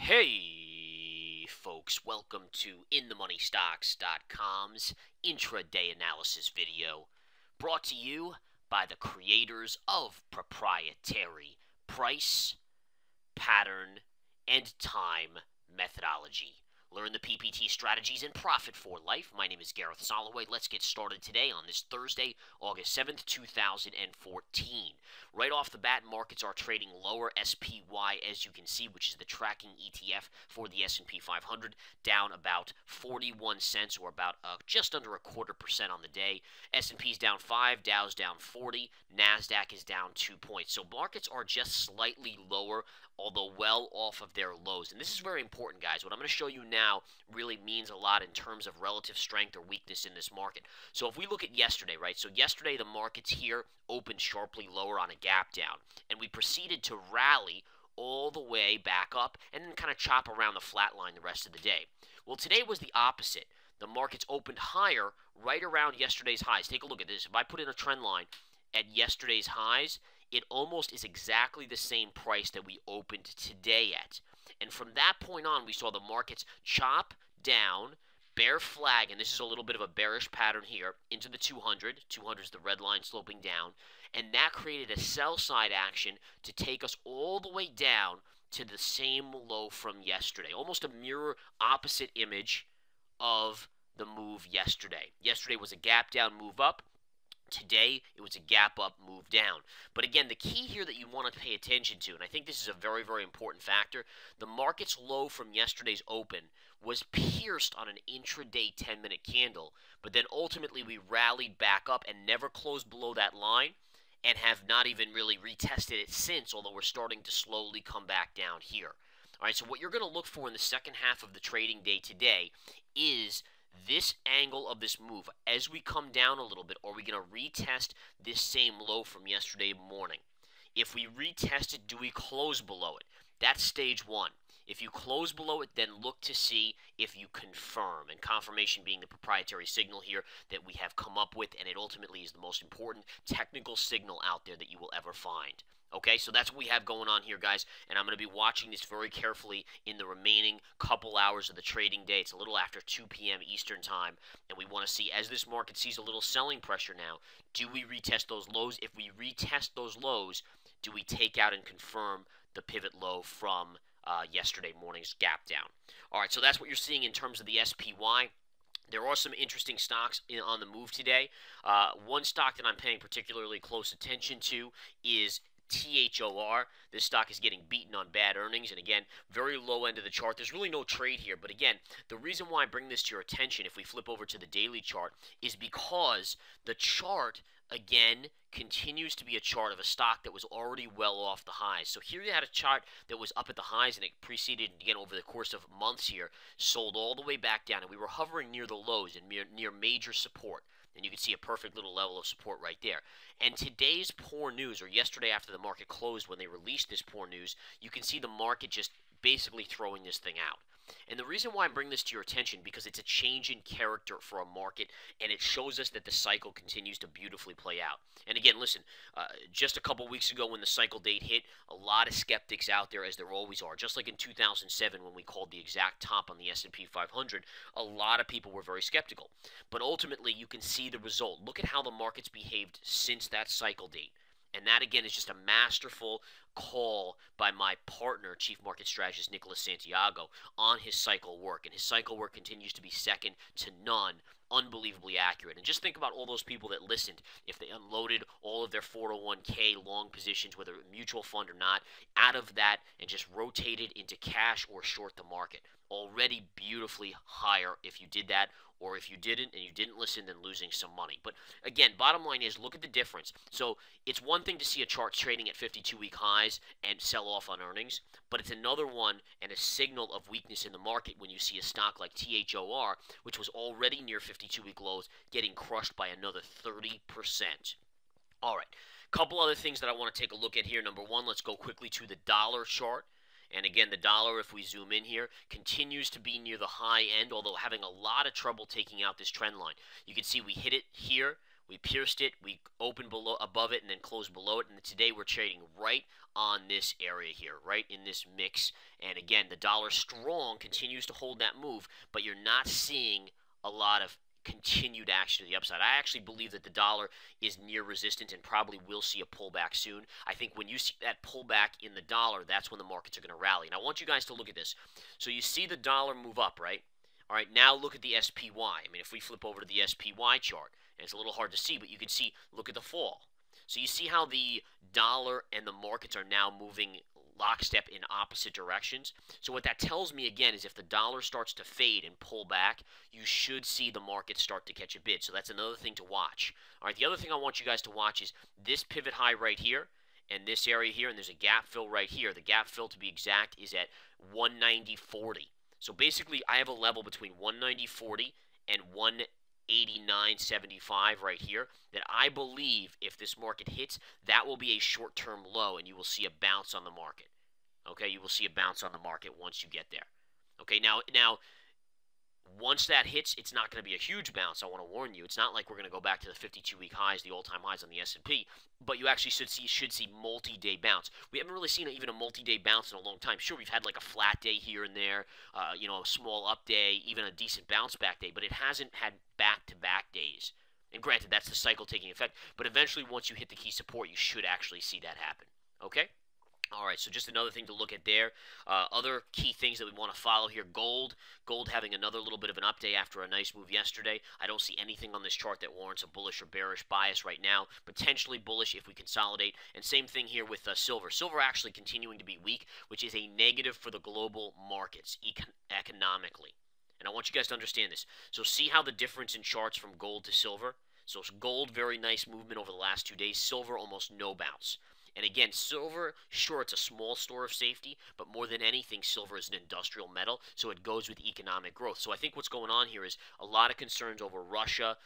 Hey, folks, welcome to InTheMoneyStocks.com's intraday analysis video, brought to you by the creators of proprietary price, pattern, and time methodology. Learn the PPT strategies and profit for life. My name is Gareth Soloway. Let's get started today on this Thursday, August 7th, 2014. Right off the bat, markets are trading lower. SPY, as you can see, which is the tracking ETF for the S&P 500, down about 41 cents, or about just under a 0.25% on the day. S&P's down 5, Dow's down 40, NASDAQ is down 2 points. So markets are just slightly lower, although well off of their lows. And this is very important, guys. What I'm going to show you now really means a lot in terms of relative strength or weakness in this market. So if we look at yesterday, right? So yesterday the markets here opened sharply lower on a gap down, and we proceeded to rally all the way back up and then kind of chop around the flat line the rest of the day. Well, today was the opposite. The markets opened higher right around yesterday's highs. Take a look at this. If I put in a trend line at yesterday's highs, it almost is exactly the same price that we opened today at. And from that point on, we saw the markets chop down, bear flag, and this is a little bit of a bearish pattern here, into the 200. 200 is the red line sloping down. And that created a sell side action to take us all the way down to the same low from yesterday. Almost a mirror opposite image of the move yesterday. Yesterday was a gap down, move up. Today, it was a gap up, move down. But again, the key here that you want to pay attention to, and I think this is a very, very important factor, the market's low from yesterday's open was pierced on an intraday 10-minute candle, but then ultimately we rallied back up and never closed below that line, and have not even really retested it since, although we're starting to slowly come back down here. All right, so what you're going to look for in the second half of the trading day today is this angle of this move. As we come down a little bit, are we going to retest this same low from yesterday morning? If we retest it, do we close below it? That's stage one. If you close below it, then look to see if you confirm, and confirmation being the proprietary signal here that we have come up with, and it ultimately is the most important technical signal out there that you will ever find. Okay, so that's what we have going on here, guys, and I'm going to be watching this very carefully in the remaining couple hours of the trading day. It's a little after 2 p.m. Eastern Time, and we want to see, as this market sees a little selling pressure now, do we retest those lows? If we retest those lows, do we take out and confirm the pivot low from yesterday morning's gap down? All right, so that's what you're seeing in terms of the SPY. There are some interesting stocks on the move today. One stock that I'm paying particularly close attention to is THOR. This stock is getting beaten on bad earnings, and again, very low end of the chart. There's really no trade here, but again, the reason why I bring this to your attention, if we flip over to the daily chart, is because the chart, again, continues to be a chart of a stock that was already well off the highs. So here you had a chart that was up at the highs, and it preceded, again, over the course of months here, sold all the way back down, and we were hovering near the lows and near major support. And you can see a perfect little level of support right there. And today's poor news, or yesterday after the market closed when they released this poor news, you can see the market just basically throwing this thing out. And the reason why I bring this to your attention, because it's a change in character for a market, and it shows us that the cycle continues to beautifully play out. And again, listen, just a couple weeks ago when the cycle date hit, a lot of skeptics out there, as there always are. Just like in 2007 when we called the exact top on the S&P 500, a lot of people were very skeptical. But ultimately, you can see the result. Look at how the market's behaved since that cycle date. And that, again, is just a masterful call by my partner, Chief Market Strategist Nicholas Santiago, on his cycle work. And his cycle work continues to be second to none, unbelievably accurate. And just think about all those people that listened, if they unloaded all of their 401k long positions, whether mutual fund or not, out of that and just rotated into cash or short the market. Already beautifully higher if you did that, or if you didn't and you didn't listen, then losing some money. But again, bottom line is, look at the difference. So it's one thing to see a chart trading at 52-week highs and sell off on earnings, but it's another one and a signal of weakness in the market when you see a stock like THOR, which was already near 52-week lows, getting crushed by another 30%. All right, couple other things that I want to take a look at here. Number one, let's go quickly to the dollar chart. And again, the dollar, if we zoom in here, continues to be near the high end, although having a lot of trouble taking out this trend line. You can see we hit it here. We pierced it, we opened below, above it, and then closed below it. And today we're trading right on this area here, right in this mix. And again, the dollar strong continues to hold that move, but you're not seeing a lot of continued action to the upside. I actually believe that the dollar is near resistance and probably will see a pullback soon. I think when you see that pullback in the dollar, that's when the markets are going to rally. And I want you guys to look at this. So you see the dollar move up, right? All right, now look at the SPY. I mean, if we flip over to the SPY chart, and it's a little hard to see, but you can see, look at the fall. So you see how the dollar and the markets are now moving lockstep in opposite directions. So what that tells me again is if the dollar starts to fade and pull back, you should see the market start to catch a bid. So that's another thing to watch. All right, the other thing I want you guys to watch is this pivot high right here and this area here, and there's a gap fill right here. The gap fill, to be exact, is at 190.40. So basically, I have a level between 190.40 and 189.75 right here that I believe if this market hits, that will be a short-term low, and you will see a bounce on the market. Okay, you will see a bounce on the market once you get there. Okay, now once that hits, it's not going to be a huge bounce. I want to warn you. It's not like we're going to go back to the 52-week highs, the all-time highs on the S&P, but you actually should see multi-day bounce. We haven't really seen even a multi-day bounce in a long time. Sure, we've had like a flat day here and there, a small up day, even a decent bounce back day, but it hasn't had back-to-back days. And granted, that's the cycle taking effect, but eventually once you hit the key support, you should actually see that happen. Okay? All right, so just another thing to look at there. Other key things that we want to follow here. Gold having another little bit of an up day after a nice move yesterday. I don't see anything on this chart that warrants a bullish or bearish bias right now. Potentially bullish if we consolidate. And same thing here with silver. Silver actually continuing to be weak, which is a negative for the global markets economically. And I want you guys to understand this. So see how the difference in charts from gold to silver? So gold, very nice movement over the last 2 days. Silver, almost no bounce. And again, silver, sure, it's a small store of safety, but more than anything, silver is an industrial metal, so it goes with economic growth. So I think what's going on here is a lot of concerns over Russia.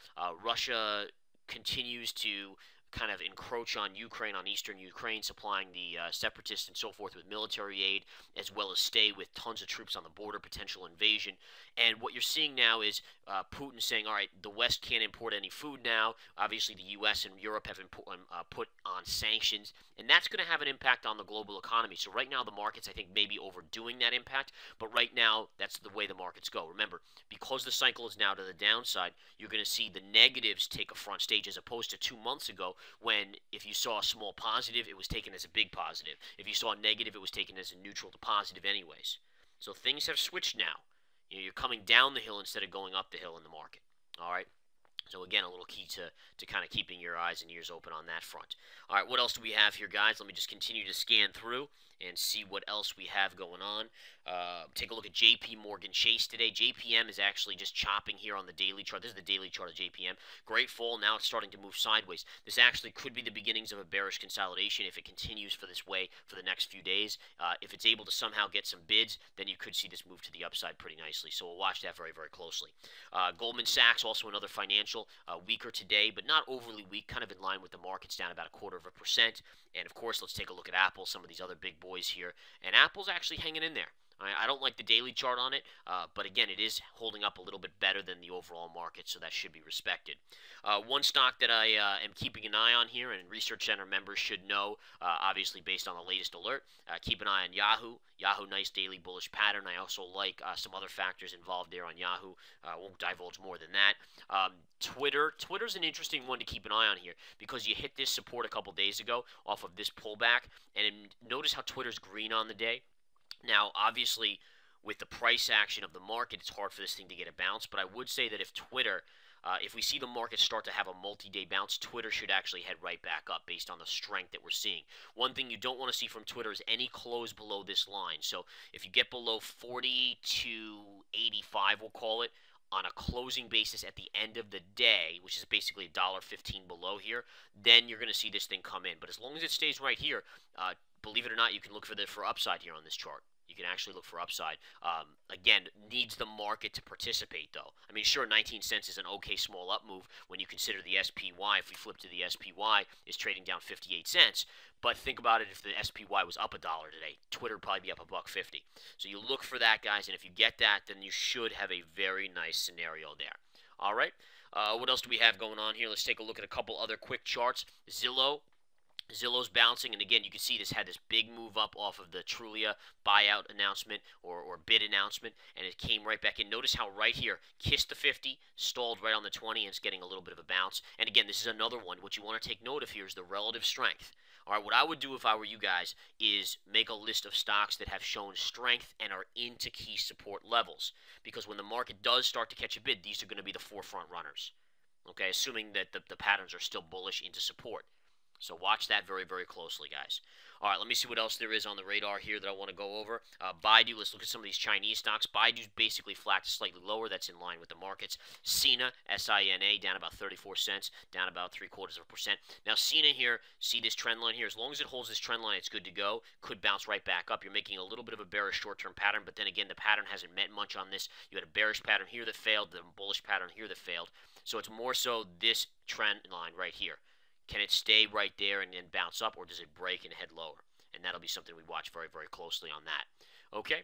Russia continues to kind of encroach on Ukraine, on eastern Ukraine, supplying the separatists and so forth with military aid, as well as stay with tons of troops on the border, potential invasion. And what you're seeing now is Putin saying, all right, the West can't import any food now. Obviously, the U.S. and Europe have put on sanctions, and that's going to have an impact on the global economy. So right now, the markets, I think, may be overdoing that impact, but right now, that's the way the markets go. Remember, because the cycle is now to the downside, you're going to see the negatives take a front stage as opposed to 2 months ago when if you saw a small positive, it was taken as a big positive. If you saw a negative, it was taken as a neutral to positive anyways. So things have switched now. You're coming down the hill instead of going up the hill in the market. All right? So again, a little key to kind of keeping your eyes and ears open on that front. All right, what else do we have here, guys? Let me just continue to scan through and see what else we have going on. Take a look at JP Morgan Chase today. JPM is actually just chopping here on the daily chart. This is the daily chart of JPM. Great fall. Now it's starting to move sideways. This actually could be the beginnings of a bearish consolidation if it continues for this way for the next few days. If it's able to somehow get some bids, then you could see this move to the upside pretty nicely. So we'll watch that very, very closely. Goldman Sachs, also another financial, weaker today, but not overly weak, kind of in line with the markets, down about 0.25%. And of course, let's take a look at Apple, some of these other big boys here. And Apple's actually hanging in there. I don't like the daily chart on it, but again, it is holding up a little bit better than the overall market, so that should be respected. One stock that I am keeping an eye on here, and Research Center members should know, obviously based on the latest alert, keep an eye on Yahoo. Yahoo, nice daily bullish pattern. I also like some other factors involved there on Yahoo. Won't divulge more than that. Twitter's an interesting one to keep an eye on here because you hit this support a couple days ago off of this pullback, and notice how Twitter's green on the day. Now, obviously, with the price action of the market, it's hard for this thing to get a bounce, but I would say that if Twitter, if we see the market start to have a multi-day bounce, Twitter should actually head right back up based on the strength that we're seeing. One thing you don't want to see from Twitter is any close below this line. So if you get below 42.85, we'll call it, on a closing basis at the end of the day, which is basically $1.15 below here, then you're going to see this thing come in. But as long as it stays right here, believe it or not, you can look for upside here on this chart. You can actually look for upside. Again, needs the market to participate, though. I mean, sure, 19 cents is an okay small up move when you consider the SPY. If we flip to the SPY, is trading down 58 cents. But think about it, if the SPY was up $1 today, Twitter would probably be up $1.50. So you look for that, guys, and if you get that, then you should have a very nice scenario there. All right. What else do we have going on here? Let's take a look at a couple other quick charts. Zillow's bouncing, and again, you can see this had this big move up off of the Trulia buyout announcement or bid announcement, and it came right back in. Notice how right here, kissed the 50, stalled right on the 20, and it's getting a little bit of a bounce. And again, this is another one. What you want to take note of here is the relative strength. All right, what I would do if I were you guys is make a list of stocks that have shown strength and are into key support levels. Because when the market does start to catch a bid, these are going to be the forefront runners. Okay, assuming that the patterns are still bullish into support. So watch that very, very closely, guys. All right, let me see what else there is on the radar here that I want to go over. Baidu, let's look at some of these Chinese stocks. Baidu's basically flat to slightly lower. That's in line with the markets. Sina, S-I-N-A, down about 34 cents, down about 0.75%. Now, Sina here, see this trend line here. As long as it holds this trend line, it's good to go. Could bounce right back up. You're making a little bit of a bearish short-term pattern, but then again, the pattern hasn't meant much on this. You had a bearish pattern here that failed, the bullish pattern here that failed. So it's more so this trend line right here. Can it stay right there and then bounce up, or does it break and head lower? And that'll be something we watch very, very closely on that. Okay.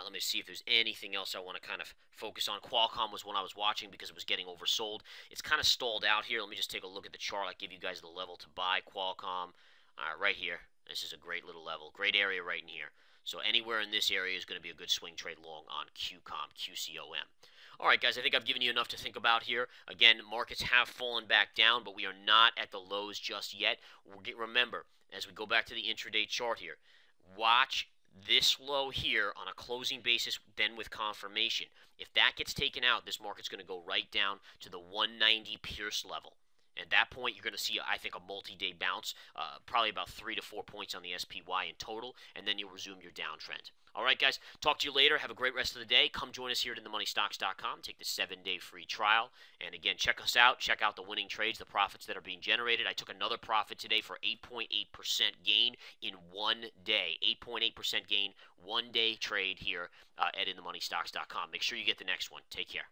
Let me see if there's anything else I want to kind of focus on. Qualcomm was one I was watching because it was getting oversold. It's kind of stalled out here. Let me just take a look at the chart. I'll give you guys the level to buy Qualcomm. Right here. This is a great little level. Great area right in here. So anywhere in this area is going to be a good swing trade long on QCOM, QCOM. All right, guys, I think I've given you enough to think about here. Again, markets have fallen back down, but we are not at the lows just yet. Remember, as we go back to the intraday chart here, watch this low here on a closing basis, then with confirmation. If that gets taken out, this market's going to go right down to the 190 Pierce level. At that point, you're going to see, I think, a multi-day bounce, probably about 3 to 4 points on the SPY in total, and then you'll resume your downtrend. All right, guys, talk to you later. Have a great rest of the day. Come join us here at TheMoneyStocks.com. Take the 7-day free trial. And again, check us out. Check out the winning trades, the profits that are being generated. I took another profit today for 8.8% gain in 1 day. 8.8% gain, 1-day trade here at TheMoneyStocks.com. Make sure you get the next one. Take care.